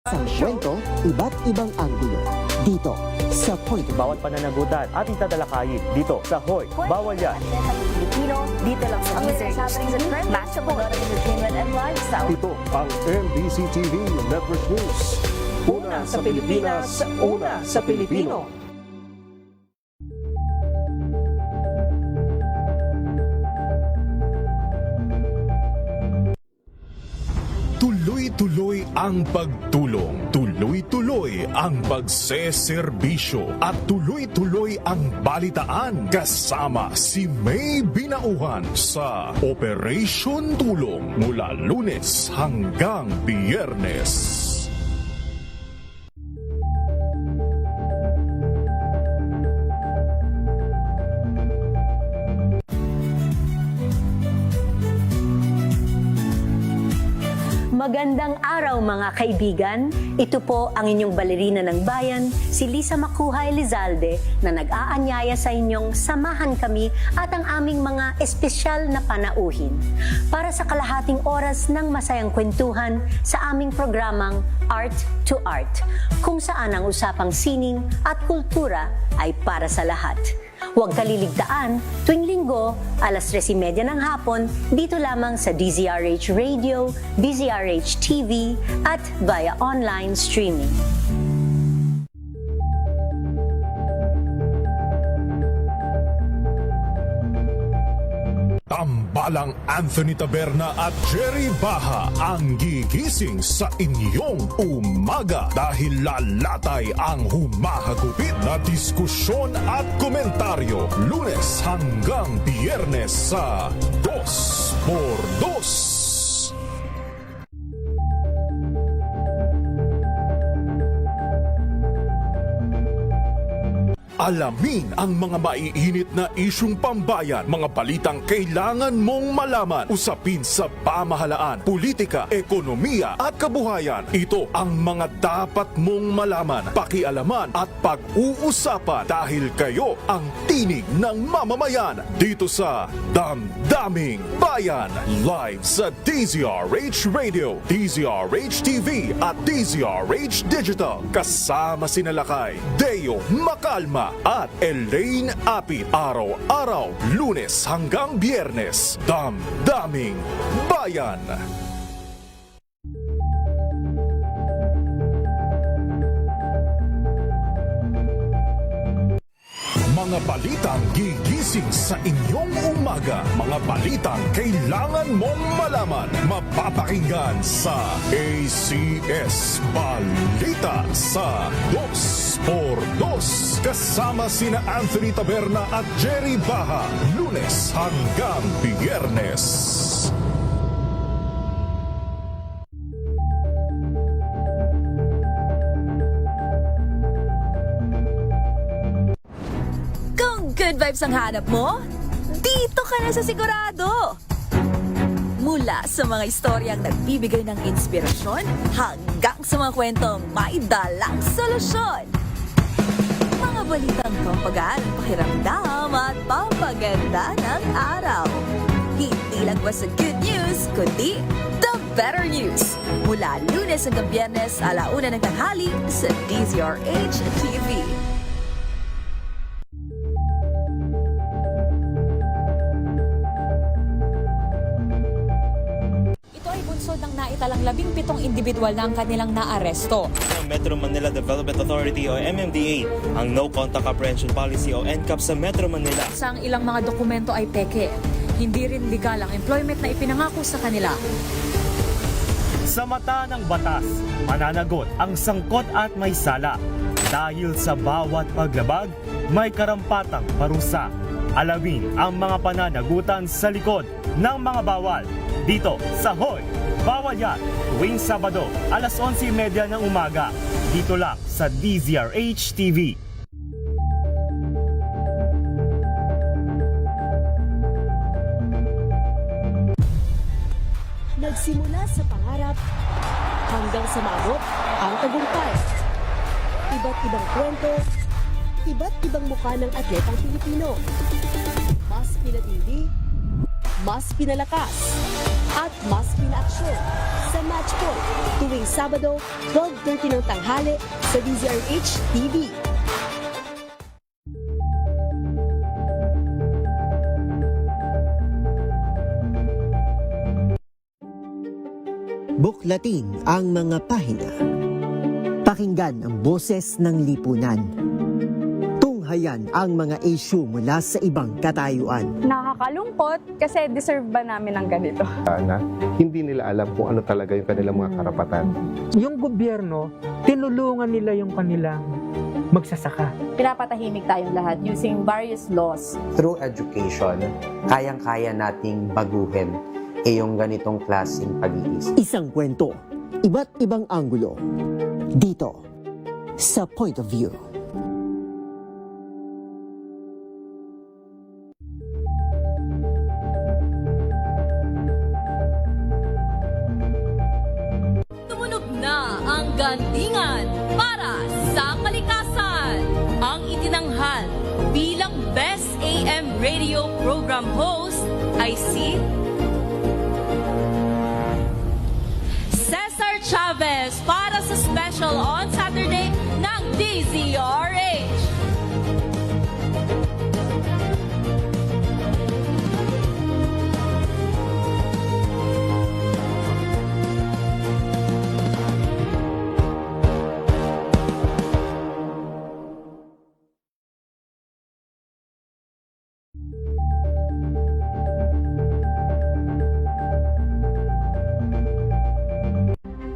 Sa kwento, iba't ibang anggulo. Dito, sa Point. Bawat pananagutan at itatalakayin dito sa Hoy, Bawal Yan. Pilipino, dito lang sa Research, matchable entertainment and lifestyle. Ito ang NBC TV Network News. Una sa Pilipinas, una sa Pilipino. Tuloy-tuloy ang pagtulong, tuloy-tuloy ang pagseserbisyo at tuloy-tuloy ang balitaan kasama si May Binauhan sa Operation Tulong mula Lunes hanggang Biyernes. Magandang araw mga kaibigan. Ito po ang inyong balerina ng bayan, si Lisa Macuha Elizalde, na nag-aanyaya sa inyong samahan kami at ang aming mga espesyal na panauhin para sa kalahating oras ng masayang kwentuhan sa aming programang Art to Art, kung saan ang usapang sining at kultura ay para sa lahat. Huwag kaliligtaan, tuwing linggo, alas 3:30 ng hapon, dito lamang sa DZRH Radio, DZRH TV, at via online streaming. Tambalang Anthony Taberna at Jerry Baha ang gigising sa inyong umaga dahil lalatay ang humahagupit na diskusyon at komentaryo Lunes hanggang Biyernes sa 2x2. Alamin ang mga maiinit na isyung pambayan, mga balitang kailangan mong malaman, usapin sa pamahalaan, politika, ekonomiya at kabuhayan. Ito ang mga dapat mong malaman, pakialaman at pag-uusapan dahil kayo ang tinig ng mamamayan dito sa Damdaming Bayan. Live sa DZRH Radio, DZRH TV at DZRH Digital. Kasama sina Lakay, Deo Macalma at Elaine Apit. Araw-araw, Lunes hanggang Biyernes. Damdaming Bayan. Mga balitang gigising sa inyong umaga. Mga balitang kailangan mong malaman. Mapapakinggan sa ACS Balita sa 2x2. Kasama sina Anthony Taberna at Jerry Baha. Lunes hanggang Biyernes. Good vibes ang hanap mo? Dito ka na sa sigurado! Mula sa mga istoryang nagbibigay ng inspirasyon hanggang sa mga kwentong may dalang solusyon. Mga balitang pampagaan ang pakiramdam at pampaganda ng araw. Hindi lang basta good news, kundi the better news. Mula Lunes hanggang Biyernes, 1:00 ng tanghali sa DZRH TV. Ng naitalang 17 individual na ang kanilang naaresto. Ang Metro Manila Development Authority o MMDA ang No Contact Apprehension Policy o NCAP sa Metro Manila. Sa ang ilang mga dokumento ay peke. Hindi rin legal ang employment na ipinangako sa kanila. Sa mata ng batas, mananagot ang sangkot at may sala. Dahil sa bawat paglabag, may karampatang parusa. Alamin ang mga pananagutan sa likod ng mga bawal. Dito sa Hoy, Bawal Yan, tuwing Sabado, alas 11:30 ng umaga. Dito lang sa DZRH TV. Nagsimula sa pangarap hanggang sa maabot ang tagumpay. Iba't ibang kwento, iba't ibang mukha ng atletang Pilipino. Mas pinatindi, mas pinalakas, at mas pinaaksyon sa Match Point tuwing Sabado, 12:30 ng tanghali sa DZRH TV. Buklatin ang mga pahina. Pakinggan ang boses ng lipunan. Tunghayan ang mga issue mula sa ibang katayuan. Nakakalungkot kasi deserve ba namin ng ganito? Na hindi nila alam kung ano talaga yung kanilang mga karapatan. Yung gobyerno, tinulungan nila yung kanilang magsasaka. Pinapatahimik tayong lahat using various laws. Through education, kayang-kaya nating baguhin yung ganitong klaseng pag-iisip. Isang kwento, iba't ibang anggulo. Dito, sa Point of View. Tumunog na ang gandingan para sa kalikasan. Ang itinanghal bilang Best AM Radio Program Host ay si Cesar Chavez para sa special on Saturday ng DZRH.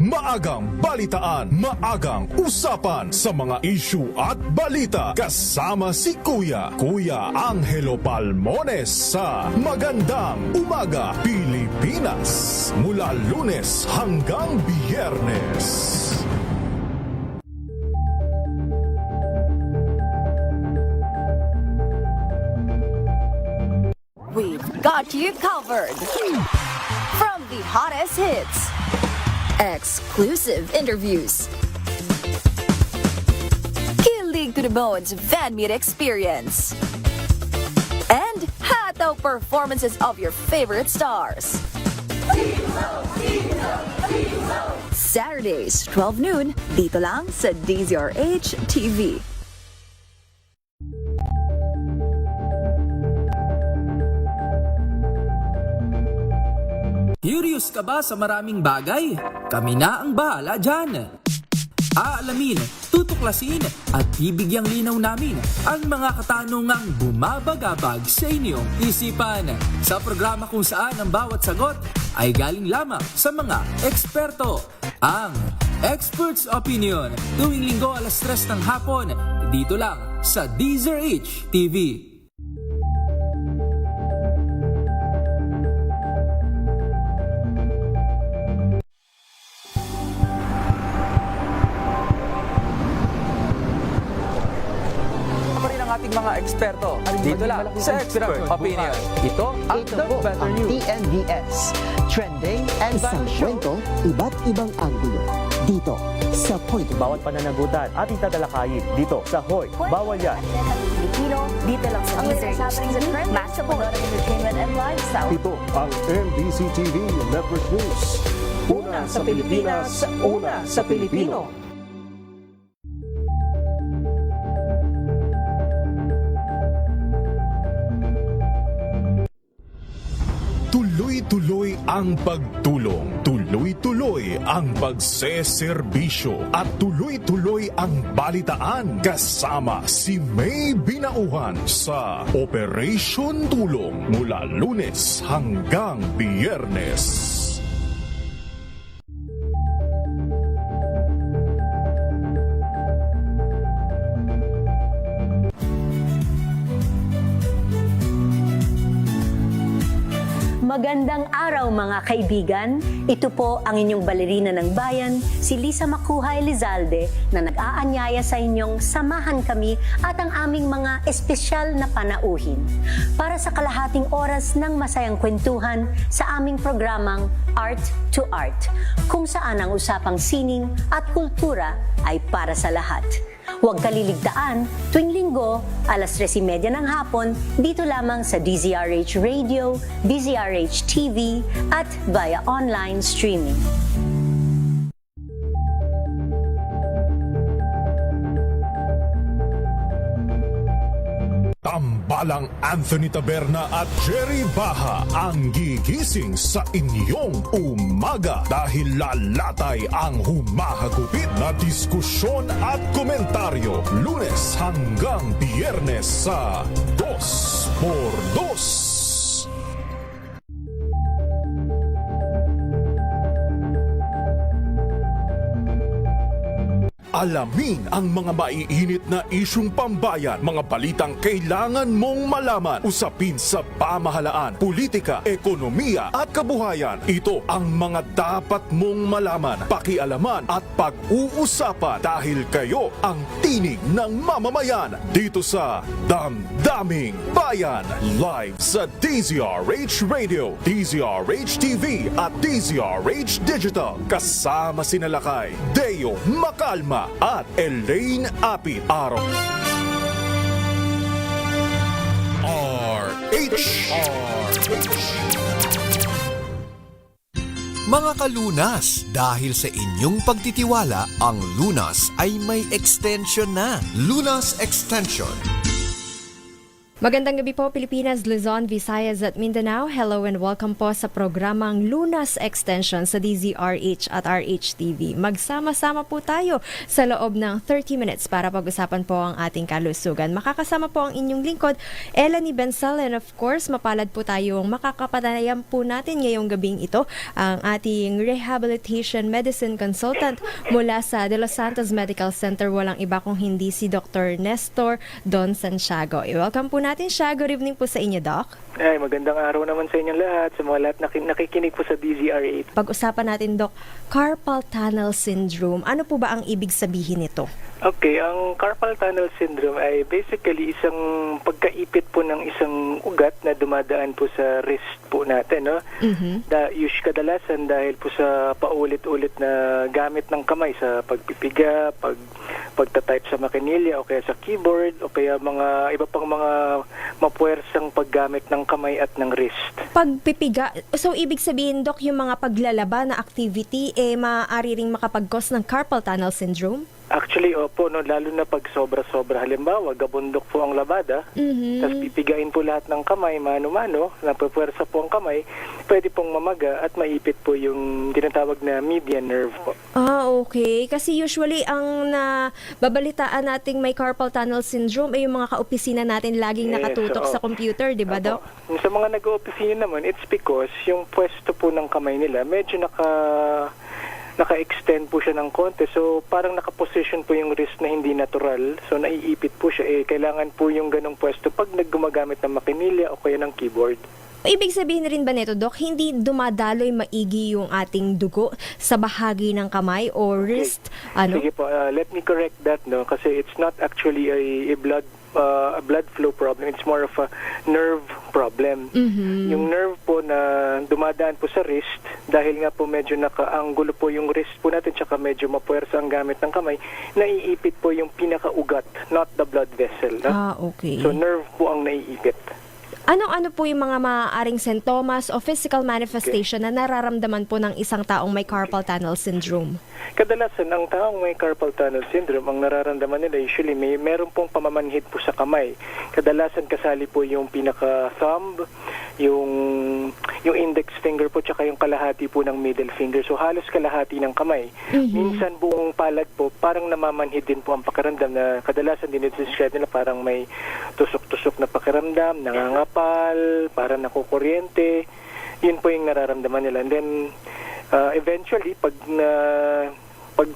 Maagang balitaan, maagang usapan sa mga issue at balita kasama si Kuya Angelo Palmones sa Magandang Umaga Pilipinas mula Lunes hanggang Biyernes. We've got you covered. From the hottest hits, exclusive interviews, kilig to the bones fan meet experience, and hataw performances of your favorite stars. Saturdays, 12 noon, dito lang sa DZRH TV. Curious ka ba sa maraming bagay? Kami na ang bahala dyan. Aalamin, tutuklasin at bibigyang linaw namin ang mga katanungang bumabagabag sa inyong isipan. Sa programa kung saan ang bawat sagot ay galing lamang sa mga eksperto. Ang Expert's Opinion, tuwing linggo 3:00 ng hapon, dito lang sa DZRH TV. ating mga eksperto dito lang sa Expert Opinion. Ito ang The Better News. TNVS. Trending and Isang kwento, iba't ibang anggulo. Dito sa Point of View. Bawat pananagutan ating tatalakayin dito sa Hoy. Bawal yan. Pilipino, dito lang sa DZRH. Match of entertainment and lifestyle. Ito ang NBC TV Network News. Una sa Pilipinas, una sa Pilipino. Tuloy-tuloy ang pagtulong, tuloy-tuloy ang pagseserbisyo at tuloy-tuloy ang balitaan kasama si May Binauhan sa Operation Tulong mula Lunes hanggang Biyernes. Magandang araw mga kaibigan. Ito po ang inyong balerina ng bayan, si Lisa Macuhay Lizalde, na nag-aanyaya sa inyong samahan kami at ang aming mga espesyal na panauhin para sa kalahating oras ng masayang kwentuhan sa aming programang Art to Art, kung saan ang usapang sining at kultura ay para sa lahat. Huwag kaliligtaan, tuwing linggo, 3:30 ng hapon, dito lamang sa DZRH Radio, DZRH TV, at via online streaming. Tambalang Anthony Taberna at Jerry Baha ang gigising sa inyong umaga dahil lalatay ang humahagupit na diskusyon at komentaryo Lunes hanggang Biyernes sa 2x2. Alamin ang mga maiinit na isyung pambayan, mga balitang kailangan mong malaman, usapin sa pamahalaan, politika, ekonomiya at kabuhayan. Ito ang mga dapat mong malaman, pakialaman at pag-uusapan dahil kayo ang tinig ng mamamayan dito sa Damdaming Bayan. Live sa DZRH Radio, DZRH TV at DZRH Digital. Kasama sinalakay Deo Macalma at Elaine Apit. Araw RH. Mga kalunas, dahil sa inyong pagtitiwala, ang Lunas ay may extension na. Lunas Extension. Magandang gabi po Pilipinas, Luzon, Visayas at Mindanao. Hello and welcome po sa programang Lunas Extension sa DZRH at RHTV. Magsama-sama po tayo sa loob ng 30 minutes para pag-usapan po ang ating kalusugan. Makakasama po ang inyong lingkod, Elanie Bensal, and of course, mapalad po tayong makakapanayam po natin ngayong gabing ito ang ating Rehabilitation Medicine Consultant mula sa De Los Santos Medical Center. Walang iba kung hindi si Dr. Nestor Don Santiago. I-welcome po natin siya. Good evening po sa inyo, Doc. Ay, magandang araw naman sa inyong lahat, sa mga lahat nakikinig po sa DZRH. Pag-usapan natin, Doc, carpal tunnel syndrome. Ano po ba ang ibig sabihin nito? Okay, ang carpal tunnel syndrome ay basically isang pagkaipit po ng isang ugat na dumadaan po sa wrist po natin, no? Kadalasan dahil po sa paulit-ulit na gamit ng kamay sa pagpipiga, pagta-type sa makinilya o kaya sa keyboard o kaya mga iba pang mga mapuwersang paggamit ng kamay at ng wrist. Pagpipiga, so ibig sabihin, Doc, yung mga paglalaba na activity maaari ring makapag-cause ng carpal tunnel syndrome? Actually, opo, no, lalo na pag sobra-sobra. Halimbawa, gabundok po ang labada, tapos pipigain po lahat ng kamay, mano-mano, napupwersa po ang kamay, pwede pong mamaga at maipit po yung tinatawag na median nerve po. Okay. Kasi usually, ang babalitaan nating may carpal tunnel syndrome ay yung mga kaopisina natin laging nakatutok sa computer, di ba, Doc? Sa mga nag-opisina naman, it's because yung pwesto po ng kamay nila, medyo naka-extend po siya ng konti. So, parang nakaposition po yung wrist na hindi natural. So, naiipit po siya. Kailangan po yung ganong pwesto pag naggumagamit ng makinilya o kaya ng keyboard. Ibig sabihin rin ba nito, Doc, hindi dumadaloy maigi yung ating dugo sa bahagi ng kamay o wrist? Sige po, let me correct that, no? Kasi it's not actually a blood flow problem. It's more of a nerve problem. Yung nerve po na dumadaan po sa wrist, dahil nga po medyo naka-anggulo po yung wrist po natin, tsaka medyo mapuwersa ang gamit ng kamay, naiipit po yung pinakaugat, not the blood vessel. No? Okay. So nerve po ang naiipit. Ano po yung mga maaaring sintomas o physical manifestation na nararamdaman po ng isang taong may carpal tunnel syndrome? Kadalasan, ang taong may carpal tunnel syndrome, ang nararamdaman nila usually meron pong pamamanhid po sa kamay. Kadalasan kasali po yung pinaka-thumb, yung index finger po, tsaka yung kalahati po ng middle finger. So halos kalahati ng kamay. Minsan buong palad po, parang namamanhid din po ang pakiramdam na kadalasan dinidescribe nila parang may tusok-tusok na pakiramdam, nangangapal, parang nakukuryente. Yun po yung nararamdaman nila. And then, eventually, pag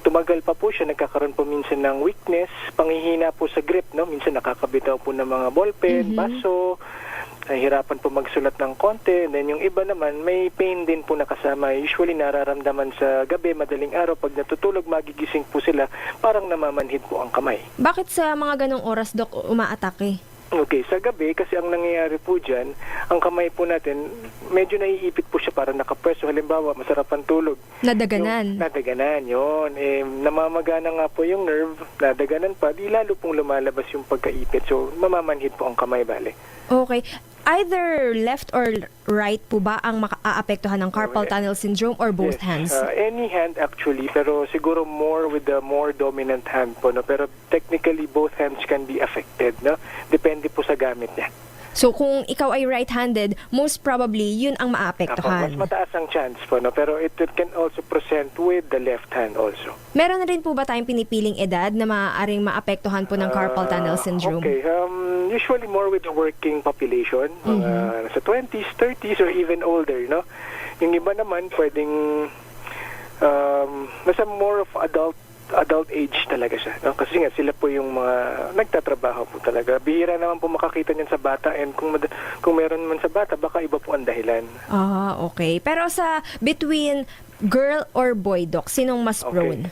tumagal pa po siya, nagkakaroon po minsan ng weakness, panghihina po sa grip, no? Minsan nakakabitaw po ng mga ballpen, baso, nahihirapan po magsulat ng konti. And then yung iba naman, may pain din po nakasama. Usually nararamdaman sa gabi, madaling araw, pag natutulog, magigising po sila, parang namamanhid po ang kamay. Bakit sa mga ganong oras, Doc, umaatake? Okay, sa gabi, kasi ang nangyayari po dyan, ang kamay po natin, medyo naiipit po siya para nakapwesto. Halimbawa, masarapan tulog. Nadaganan. Nadaganan, yun. Namamagana nga po yung nerve, nadaganan pa, di lalo pong lumalabas yung pagkaipit. So, mamamanhid po ang kamay, bale. Okay. Either left or right po ba ang maaapektuhan ng carpal tunnel syndrome or both hands? Any hand actually, pero siguro more with the more dominant hand po, no? Pero technically both hands can be affected, no? Depende po sa gamit niya. So kung ikaw ay right-handed, most probably yun ang maapektuhan. Mas mataas ang chance po, no? Pero it can also present with the left hand also. Meron na rin po ba tayong pinipiling edad na maaaring maapektuhan po ng carpal tunnel syndrome? Okay, usually more with the working population, mga nasa 20s, 30s, or even older, no? Yung iba naman pwedeng nasa more of adult age talaga siya, no? Kasi nga sila po yung mga nagtatrabaho po talaga. Bihira naman po makakita niyan sa bata, and kung meron man sa bata, baka iba po ang dahilan. Okay. Pero sa between girl or boy, Doc, sinong mas prone?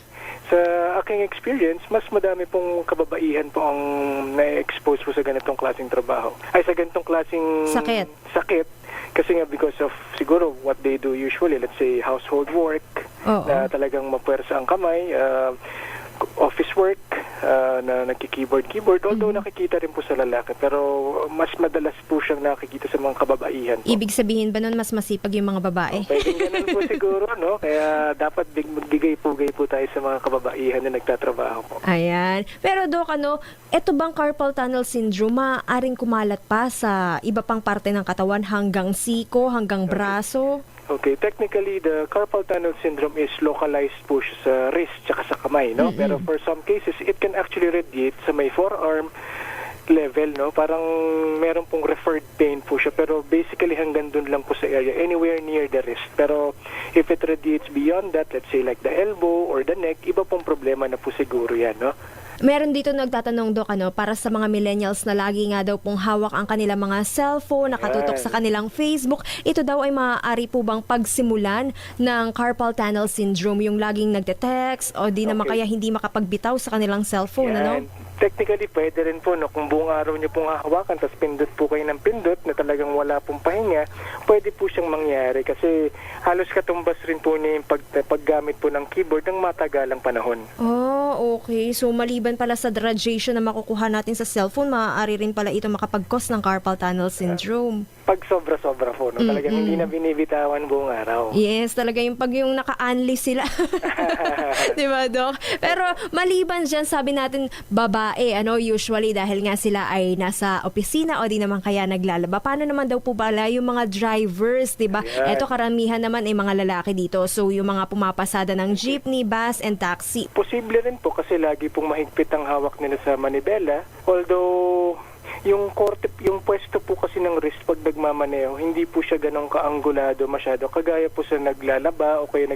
Sa aking experience, mas madami pong kababaihan po ang na-expose po sa ganitong klaseng trabaho. Ay, sa ganitong klaseng sakit. Kasi nga because of siguro what they do usually, let's say household work, na talagang mapuwersa ang kamay, office work, na nagki-keyboard, although nakikita rin po sa lalaki, pero mas madalas po siyang nakikita sa mga kababaihan po. Ibig sabihin ba nun mas masipag yung mga babae? Pwedeng ganun po siguro, no? Kaya dapat magbigay-pugay po tayo sa mga kababaihan na nagtatrabaho po. Ayan. Pero Doc, eto bang carpal tunnel syndrome maaaring kumalat pa sa iba pang parte ng katawan hanggang siko, hanggang braso? Okay, technically, the carpal tunnel syndrome is localized po siya sa wrist tsaka sa kamay, no? Pero for some cases, it can actually radiate sa may forearm level, no? Parang meron pong referred pain po siya, pero basically hanggang dun lang po sa area, anywhere near the wrist. Pero if it radiates beyond that, let's say like the elbow or the neck, iba pong problema na po siguro yan, no? Meron dito nagtatanong, Doc, para sa mga millennials na lagi nga daw pong hawak ang kanilang mga cellphone, nakatutok sa kanilang Facebook, ito daw ay maaari po bang pagsimulan ng carpal tunnel syndrome, yung laging nagte-text o di naman kaya hindi makapagbitaw sa kanilang cellphone, ano? Technically, pwede rin po, no? Kung buong araw niyo pong hahawakan, tapos pindot po kayo ng pindot na talagang wala pong pahinga, pwede po siyang mangyari kasi halos katumbas rin po niya yung paggamit po ng keyboard ng matagalang panahon. Okay. So, maliban pala sa radiation na makukuha natin sa cellphone, maaari rin pala ito makapag-cause ng carpal tunnel syndrome. Pag sobra-sobra po, no? Talagang hindi na binibitawan buong araw. Yes, talaga yung pag yung naka-unli sila. Di ba, Doc? Pero maliban dyan, sabi natin, babae, usually dahil nga sila ay nasa opisina o di naman kaya naglalaba. Paano naman daw po pala yung mga drivers, di ba? Eto, karamihan naman ay mga lalaki dito. So, yung mga pumapasada ng jeepney, bus, and taxi. Posible rin po kasi lagi pong mahigpit ang hawak nila sa manibela. Although, yung pwesto po kasi ng wrist pag nagmamaneho, hindi po siya ganong kaanggulado masyado. Kagaya po sa naglalaba o kaya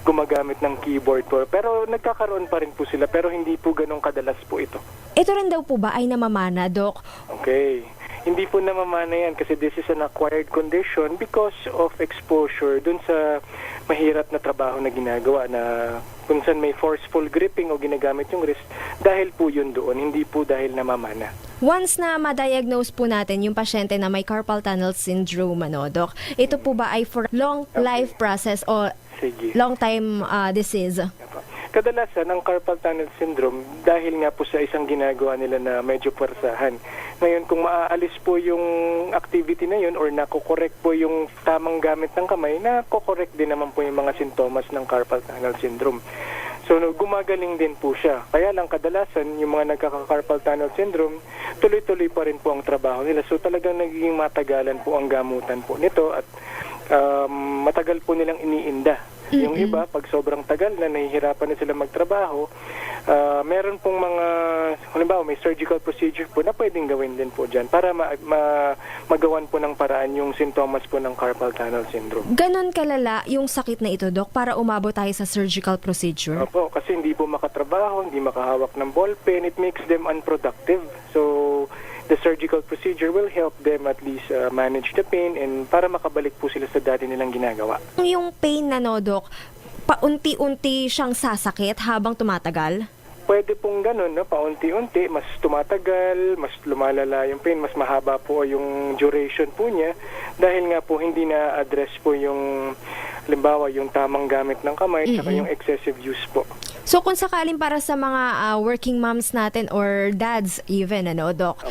gumagamit ng keyboard po. Pero nagkakaroon pa rin po sila, pero hindi po ganong kadalas po ito. Ito rin daw po ba ay namamana, Doc? Okay. Hindi po namamana yan kasi this is an acquired condition because of exposure dun sa mahirap na trabaho na ginagawa na kung saan may forceful gripping o ginagamit yung wrist, dahil po yun doon, hindi po dahil namamana. Once na ma-diagnose po natin yung pasyente na may carpal tunnel syndrome, Doc, ito po ba ay for long life process o long time disease? Kadalasan, ang carpal tunnel syndrome, dahil nga po sa isang ginagawa nila na medyo pwersahan. Ngayon, kung maaalis po yung activity na yun or nakokorek po yung tamang gamit ng kamay, nakokorek din naman po yung mga sintomas ng carpal tunnel syndrome. So, gumagaling din po siya. Kaya lang kadalasan, yung mga nagkaka-carpal tunnel syndrome, tuloy-tuloy pa rin po ang trabaho nila. So, talagang nagiging matagalan po ang gamutan po nito at matagal po nilang iniinda. Yung iba, pag sobrang tagal na nahihirapan na sila magtrabaho, meron pong mga, halimbawa may surgical procedure po na pwedeng gawin din po dyan para magawan po ng paraan yung sintomas po ng carpal tunnel syndrome. Ganon kalala yung sakit na ito, Doc, para umabot tayo sa surgical procedure? Opo, kasi hindi po makatrabaho, hindi makahawak ng ballpen, it makes them unproductive. So, the surgical procedure will help them at least manage the pain and para makabalik po sila sa dati nilang ginagawa. Yung pain na, Doc, paunti-unti siyang sasakit habang tumatagal? Pwede pong ganun, no? Paunti-unti, mas tumatagal, mas lumalala yung pain, mas mahaba po yung duration po niya dahil nga po hindi na-address po yung, halimbawa, yung tamang gamit ng kamay at yung excessive use po. So kung sakaling para sa mga working moms natin or dads even, Doc,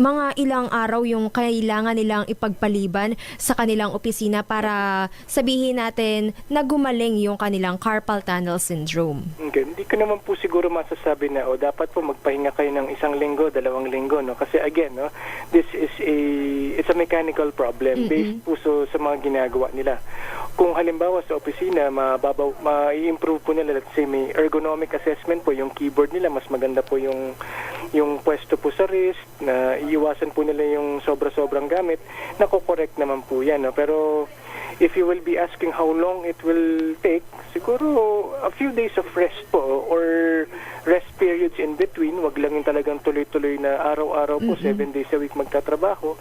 mga ilang araw yung kailangan nilang ipagpaliban sa kanilang opisina para sabihin natin na gumaling yung kanilang carpal tunnel syndrome? Okay. Hindi ko naman po siguro masasabi na dapat po magpahinga kayo ng 1 linggo, 2 linggo, no? Kasi again, no, this is it's a mechanical problem based po sa mga ginagawa nila. Kung halimbawa sa opisina, ma-improve po nila, let's say may ergonomic assessment po, yung keyboard nila mas maganda po yung pwesto po sa wrist, na iiwasan po nila yung sobra-sobrang gamit, nako-correct naman po yan, no? Pero if you will be asking how long it will take, siguro a few days of rest po or rest periods in between. Wag lang yung talagang tuloy-tuloy na araw-araw po, 7 days a week magtatrabaho.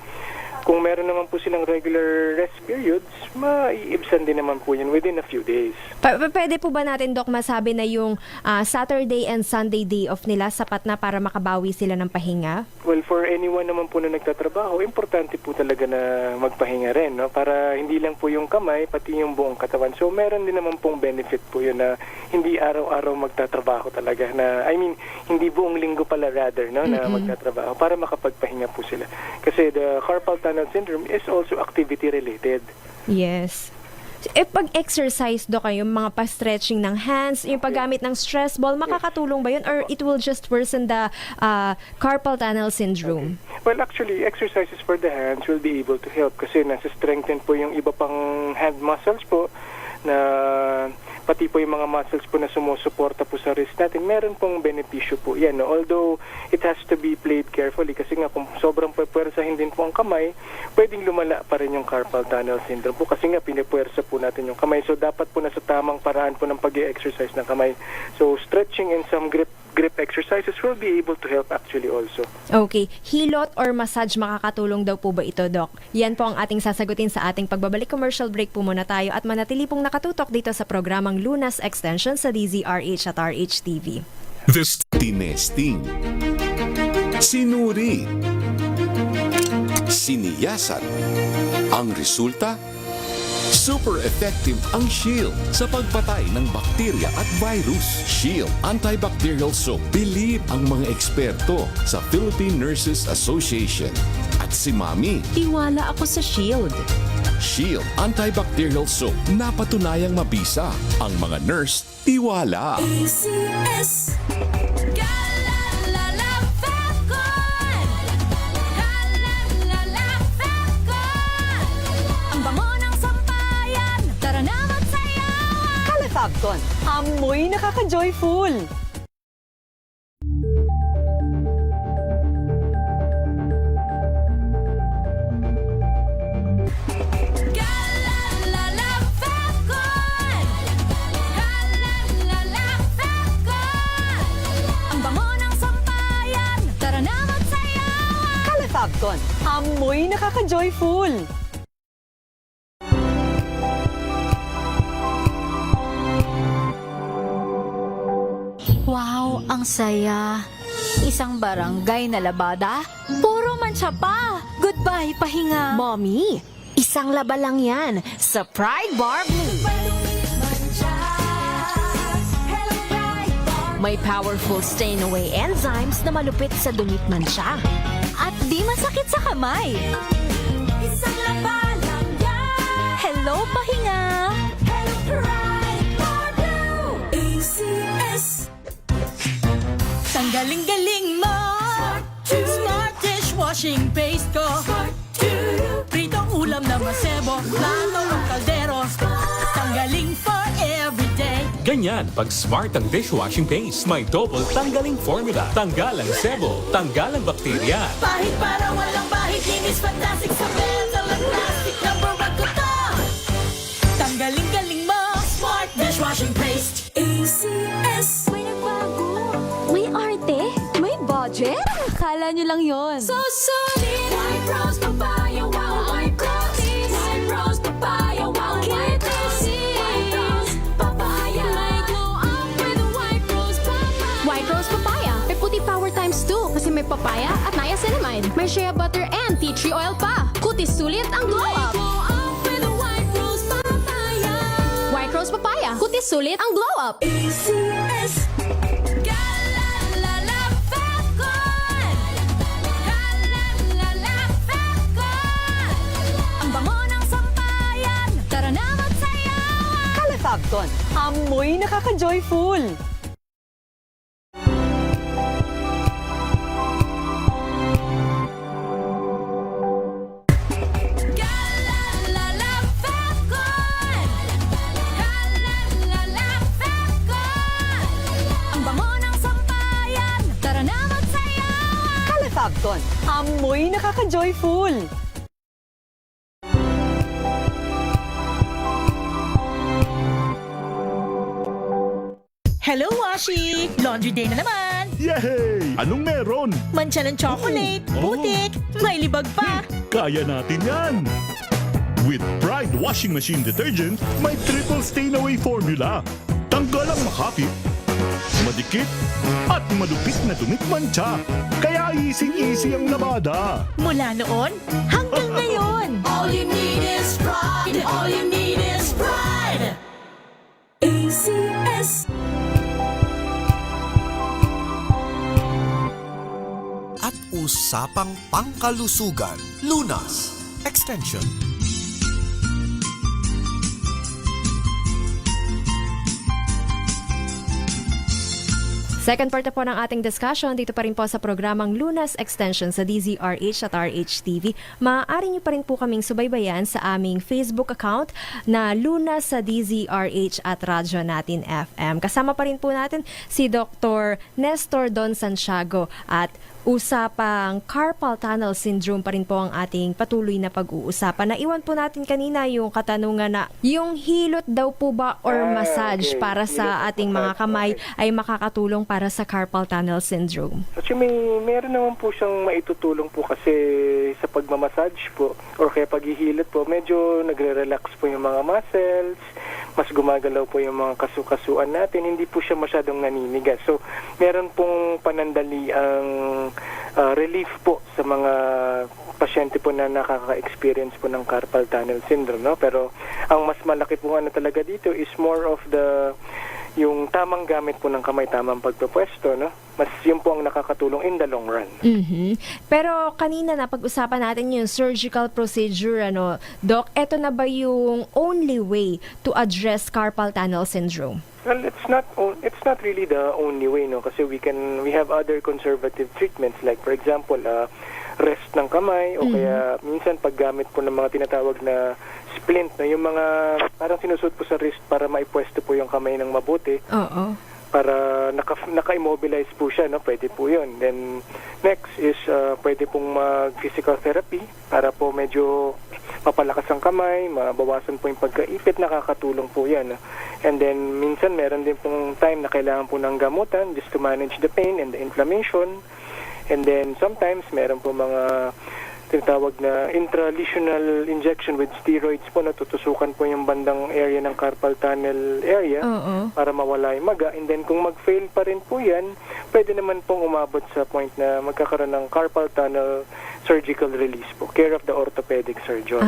Kung meron naman po silang regular rest periods, maiibsan din naman po yan within a few days. Pwede po ba natin, Doc, masabi na yung Saturday and Sunday day off nila sapat na para makabawi sila ng pahinga? Well, for anyone naman po na nagtatrabaho, importante po talaga na magpahinga rin, no? Para hindi lang po yung kamay, pati yung buong katawan. So, meron din naman pong benefit po yun na hindi araw-araw magtatrabaho talaga. Hindi buong linggo pala rather, no? Na magtatrabaho para makapagpahinga po sila. Kasi the carpal tunnel syndrome is also activity related. Yes. Pag-exercise, Doc, yung mga pa-stretching ng hands, yung paggamit ng stress ball, makakatulong ba yun or it will just worsen the carpal tunnel syndrome? Okay. Well, actually, exercises for the hands will be able to help kasi nasa-strengthen po yung iba pang hand muscles po, na pati po yung mga muscles po na sumusuporta po sa wrist natin, meron pong benepisyo po yan, no? Although it has to be played carefully kasi nga kung sobrang pwersahin din po ang kamay, pwedeng lumala pa rin yung carpal tunnel syndrome po kasi nga pinipwersa po natin yung kamay. So dapat po nasa tamang paraan po ng pag-exercise ng kamay. So stretching and some grip exercises will be able to help actually also. Okay. Hilot or massage makakatulong daw po ba ito, Doc? Yan po ang ating sasagutin sa ating pagbabalik. Commercial break po muna tayo at manatili pong nakatutok dito sa programang Lunas Extension sa DZRH at RHTV. This tinesting, sinuri, Siniyasan. Ang resulta? Super effective ang Shield sa pagpatay ng bakterya at virus. Shield Antibacterial Soap. Believe ang mga eksperto sa Philippine Nurses Association. At si Mami. Tiwala ako sa Shield. Shield Antibacterial Soap. Napatunayang mabisa. Ang mga nurse, tiwala. ACS. Fabcon, amoy nakaka-joyful! Ang bango ng sampayan, tara na magsayawan! Calafabcon, amoy nakaka-joyful! Wow, ang saya. Isang barangay na labada, puro mancha pa. Goodbye, pahinga. Mommy, isang laba lang yan sa Pride Bar Blue. May powerful stain-away enzymes na malupit sa dumit mancha. At di masakit sa kamay. Isang laba lang yan. Hello, pahinga. Hello, Pride Bar Blue. ACS. Tanggaling-galing mo. Smart dishwashing paste ko. Pritong ulam na masebo. Plato ng kaldero. Tanggaling for everyday. Ganyan pag smart ang dishwashing paste. May double tanggaling formula. Tanggal ang sebo. Tanggal ang bakterya. Pahit para walang bahid. Linis fantastic sa metal at plastic. Number 1 ko to. Tanggaling-galing mo. Smart dishwashing paste. ACS. May nagbago. May arte. May budget. Akala nyo lang yon. So solid. White Rose Papaya. Wow, White Rose. White Rose Papaya. Wow, White Rose. White Rose Papaya. May glow up with White Rose Papaya. White Rose Papaya. May puti power times 2 kasi may papaya at niacinamide. May shea butter and tea tree oil pa. Kutis sulit ang glow up. Glow up with White Rose Papaya. White Rose Papaya. Kutis sulit ang glow up. ACS. Amoy nakaka-joyful! Ang bango ng sampayan, tara na magsayawan! Calefabcon, amoy nakaka-joyful! Hello, Washi! Laundry day na naman! Yay! Anong meron? Mancha ng chocolate, putik, may libag pa! Kaya natin yan! With Pride Washing Machine Detergent, may triple stain-away formula. Tanggal ang makapit, madikit, at malupit na dumit mancha. Kaya easy-easy ang labada. Mula noon hanggang ngayon! All you need is pride! All you need is pride! ACS. At usapang pangkalusugan, Lunas Extension. Second part na po ng ating discussion dito pa rin po sa programang Lunas Extension sa DZRH at RHTV. Maaari niyo pa rin po kaming subaybayan sa aming Facebook account na Lunas sa DZRH at Radyo Natin FM. Kasama pa rin po natin si Dr. Nestor Don Santiago at usapang carpal tunnel syndrome pa rin po ang ating patuloy na pag-uusapan. Naiwan po natin kanina yung katanungan na yung hilot daw po ba or massage para sa ating mga kamay ay makakatulong para sa carpal tunnel syndrome? Actually, meron naman po siyang maitutulong po kasi sa pagmamassage po or kaya paghihilot po, medyo nagre-relax po yung mga muscles, mas gumagalaw po yung mga kasu-kasuan natin, hindi po siya masyadong naninigas. So, meron pong panandali ang relief po sa mga pasyente po na nakaka-experience po ng carpal tunnel syndrome, no? Pero ang mas malaki po talaga dito is more of yung tamang gamit po ng kamay, tamang pagpupwesto, no? Mas yun po ang nakakatulong in the long run. Pero kanina na pag-usapan natin yung surgical procedure, Doc, eto na ba yung only way to address carpal tunnel syndrome? Well, it's not really the only way, no, kasi we have other conservative treatments like for example, rest ng kamay o kaya minsan paggamit po ng mga tinatawag na splint, na yung mga parang sinusuot po sa wrist para maipwesto po yung kamay ng mabuti. Oo. Para naka-immobilize po siya, no? Pwede po yun. Then next is pwede pong mag-physical therapy para po medyo mapalakas ang kamay, mabawasan po yung pagkaipit, nakakatulong po yan. And then minsan meron din pong time na kailangan po ng gamutan just to manage the pain and the inflammation. And then sometimes meron po mga tinatawag na intralesional injection with steroids po, natutusukan po yung bandang area ng carpal tunnel area para mawala yung maga. And then kung mag-fail pa rin po yan, pwede naman pong umabot sa point na magkakaroon ng carpal tunnel surgical release po, care of the orthopedic surgeon.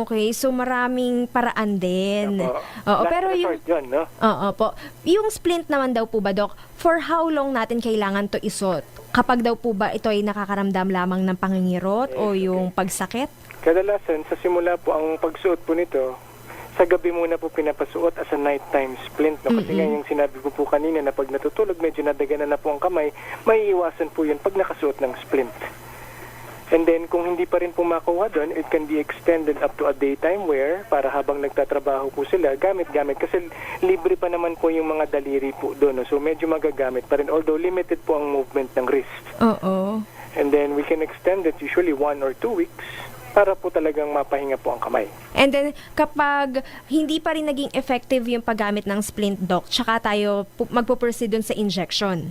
Okay. So maraming paraan din. Oo, pero yung yun, no? po. Yung splint naman daw po ba, Doc, for how long natin kailangan to isuot? Kapag daw po ba ito ay nakakaramdam lamang ng pangingirot o yung pagsakit? Kadalasan, sa simula po ang pagsuot po nito, sa gabi muna po pinapasuot as a nighttime splint. No? Kasi nga yung sinabi ko po kanina na pag natutulog, medyo nadaganan na po ang kamay, may iwasan po yun pag nakasuot ng splint. And then, kung hindi pa rin po makuha doon, it can be extended up to a daytime wear para habang nagtatrabaho po sila, gamit-gamit. Kasi libre pa naman po yung mga daliri po doon. No? So, medyo magagamit pa rin. Although, limited po ang movement ng wrist. And then, we can extend it usually 1 or 2 weeks para po talagang mapahinga po ang kamay. And then, kapag hindi pa rin naging effective yung paggamit ng splint, Doc, tsaka tayo magpo-proceed dun sa injection?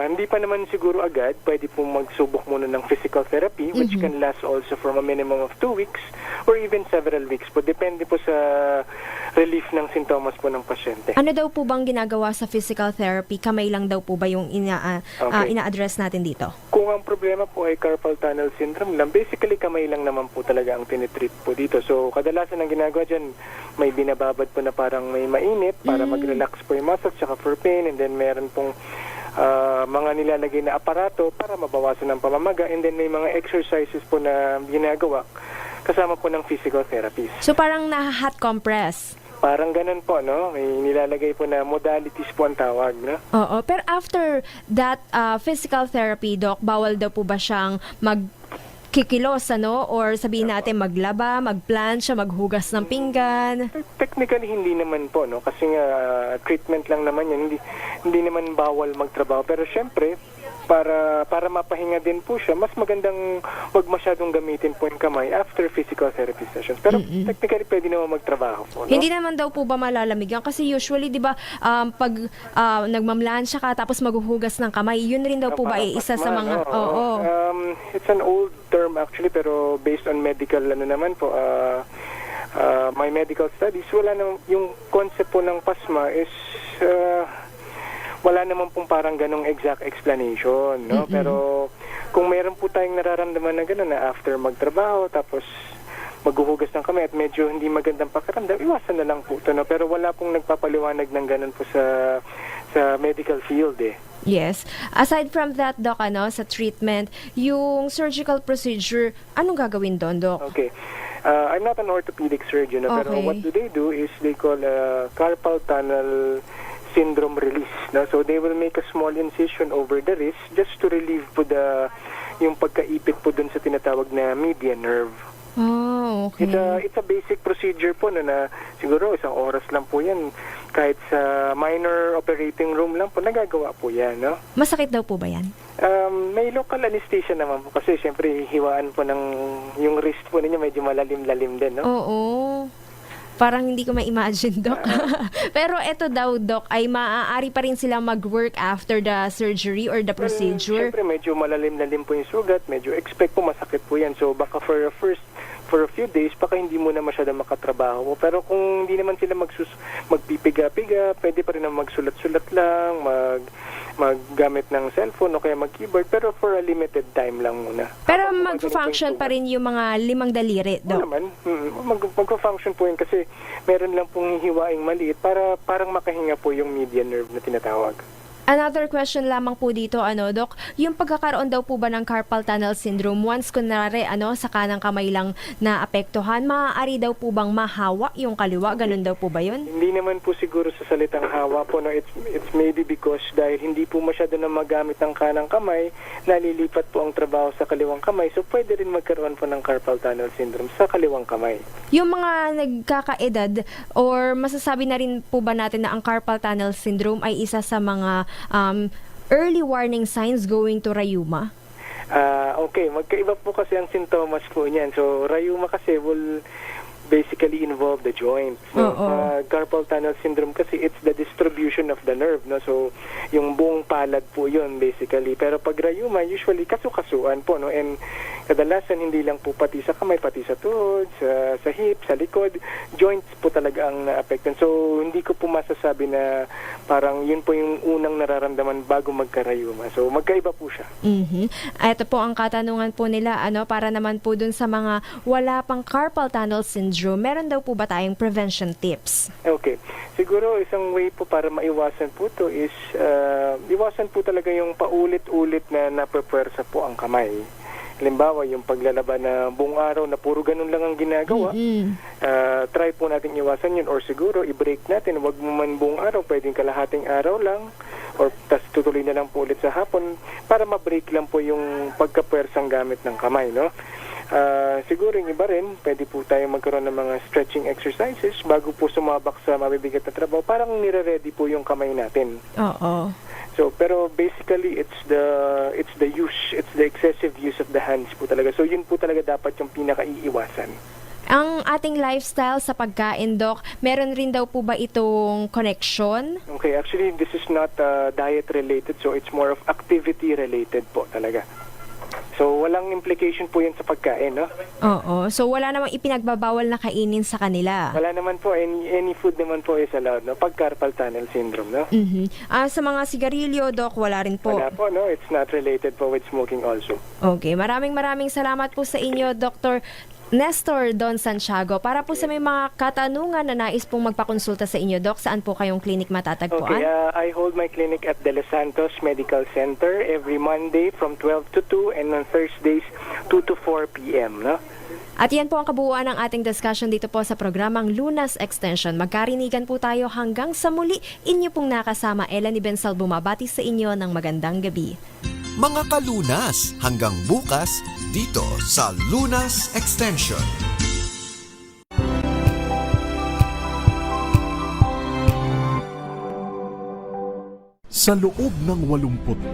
Hindi pa naman siguro agad. Pwede po magsubok muna ng physical therapy, which can last also from a minimum of 2 weeks or even several weeks po. Depende po sa relief ng sintomas po ng pasyente. Ano daw po bang ginagawa sa physical therapy? Kamay lang daw po ba yung ina-address natin dito? Kung ang problema po ay carpal tunnel syndrome lang, basically kamay lang naman po talaga ang tinitreat po dito. So, kadalasan ang ginagawa dyan, may binababad po na parang may mainit para mag-relax po yung muscles tsaka for pain, and then meron pong mga nilalagay na aparato para mabawasan ng pamamaga, and then may mga exercises po na ginagawa kasama po ng physical therapies. So, parang na-hot compress? Parang ganun po, no? May nilalagay po na modalities po ang tawag, no? Oo, pero after that physical therapy, Doc, bawal daw po ba siyang magkikilos, ano? Or sabihin natin maglaba, magplansya, maghugas ng pinggan? Technically, hindi naman po, no? Kasi nga, treatment lang naman yan. Hindi naman bawal magtrabaho. Pero syempre, para mapahinga din po siya, mas magandang wag masyadong gamitin po yung kamay after physical therapy sessions. Pero technically, pwede naman magtrabaho po, no? Hindi naman daw po ba malalamig yan? Kasi usually, di ba, pag nagmamlansya ka tapos maghuhugas ng kamay, yun rin daw po ba isa sa mga... Oo. It's an old term actually, pero based on medical, naman po, my medical studies, wala na, yung concept po ng pasma is... wala naman pong parang ganong exact explanation, no? Pero kung meron po tayong nararamdaman na gano'n na after magtrabaho, tapos maghuhugas ng kamay at medyo hindi magandang pakiramdam, iwasan na lang po ito, no? Pero wala pong nagpapaliwanag ng gano'n po sa medical field, eh. Yes. Aside from that, Doc, sa treatment, yung surgical procedure, anong gagawin doon, Doc? Okay. I'm not an orthopedic surgeon, no? Pero what do they do is they call carpal tunnel syndrome release, no? So they will make a small incision over the wrist just to relieve po yung pagkaipit po dun sa tinatawag na median nerve. Oh, okay. It's a basic procedure po na siguro isang oras lang po yan. Kahit sa minor operating room lang po, nagagawa po yan, no? Masakit daw po ba yan? May local anesthesia naman po kasi syempre hiwaan po yung wrist po ninyo medyo malalim-lalim din, no? Oo. Parang hindi ko ma-imagine, Doc. Pero eto daw, Doc, ay maaari pa rin silang mag-work after the surgery or the procedure? Siyempre, medyo malalim-lalim po yung sugat. Medyo expect po masakit po yan. So, baka for a few days, baka hindi mo na masyadong makatrabaho. Pero kung hindi naman sila magpipiga-piga, pwede pa rin na magsulat-sulat lang, maggamit ng cellphone o kaya mag-keyboard, pero for a limited time lang muna. Pero mag-function pa rin yung mga 5 daliri, Doc? Oo naman. Mag-function po yun kasi meron lang pong hiwaing maliit para parang makahinga po yung median nerve na tinatawag. Another question lamang po dito, Doc, yung pagkakaroon daw po ba ng carpal tunnel syndrome, once kunwari, sa kanang kamay lang na apektuhan, maaari daw po bang mahawa yung kaliwa? Ganun daw po ba yun? Hindi naman po siguro sa salitang hawa po, no? It's maybe because dahil hindi po masyado na magamit ang kanang kamay, nalilipat po ang trabaho sa kaliwang kamay, so pwede rin magkaroon po ng carpal tunnel syndrome sa kaliwang kamay. Yung mga nagkakaedad, or masasabi na rin po ba natin na ang carpal tunnel syndrome ay isa sa mga early warning signs going to rheuma? Okay, magkaiba po kasi ang sintomas po niyan. So, rheuma kasi will basically involve the joints. No? Carpal tunnel syndrome kasi it's the distribution of the nerve. No? So, yung buong palad po yun basically. Pero pag rheuma, usually kasu-kasuan po. No? And kadalasan hindi lang po pati sa kamay, pati sa tuhod, sa hip, sa likod. Joints po talaga ang na-affected. So, hindi ko po masasabi na parang yun po yung unang nararamdaman bago magka-rheuma. So, magkaiba po siya. Ito po ang katanungan po nila, para naman po dun sa mga wala pang carpal tunnel syndrome, meron daw po ba tayong prevention tips? Okay. Siguro isang way po para maiwasan po to is iwasan po talaga yung paulit-ulit na napapwersa po ang kamay. Halimbawa, yung paglalaba na buong araw na puro ganun lang ang ginagawa, try po natin iwasan yun. Or siguro, i-break natin. Huwag mo man buong araw, pwedeng kalahating araw lang. Or tas tutuloy na lang po ulit sa hapon para ma-break lang po yung pagkapwersang gamit ng kamay, no? Siguro yung iba rin, pwede po tayo magkaroon ng mga stretching exercises bago po sumabak sa mabibigat na trabaho. Parang nire-ready po yung kamay natin. Oo. So, pero basically it's the excessive use of the hands po talaga. So, yun po talaga dapat yung pinaka-iiwasan. Ang ating lifestyle sa pagkain, Doc, meron rin daw po ba itong connection? Okay, actually this is not diet related, so it's more of activity related po talaga. So, walang implication po yun sa pagkain, no? Oo. So, wala namang ipinagbabawal na kainin sa kanila? Wala naman po. Any food naman po is allowed, no? Pag carpal tunnel syndrome, no? Sa mga sigarilyo, Doc, wala rin po? Wala po, no? It's not related po with smoking also. Okay. Maraming salamat po sa inyo, Dr. Nestor Don Santiago. Para po sa may mga katanungan na nais pong magpakonsulta sa inyo, Doc, saan po kayong clinic matatagpuan? Okay, I hold my clinic at De Los Santos Medical Center every Monday from 12 to 2 and on Thursdays 2 to 4 p.m. No? At yan po ang kabuuan ng ating discussion dito po sa programang Lunas Extension. Magkarinigan po tayo hanggang sa muli. Inyo pong nakasama Ellen Ibensal bumabati sa inyo ng magandang gabi. Mga kalunas, hanggang bukas dito sa Lunas Extension. Sa loob ng 80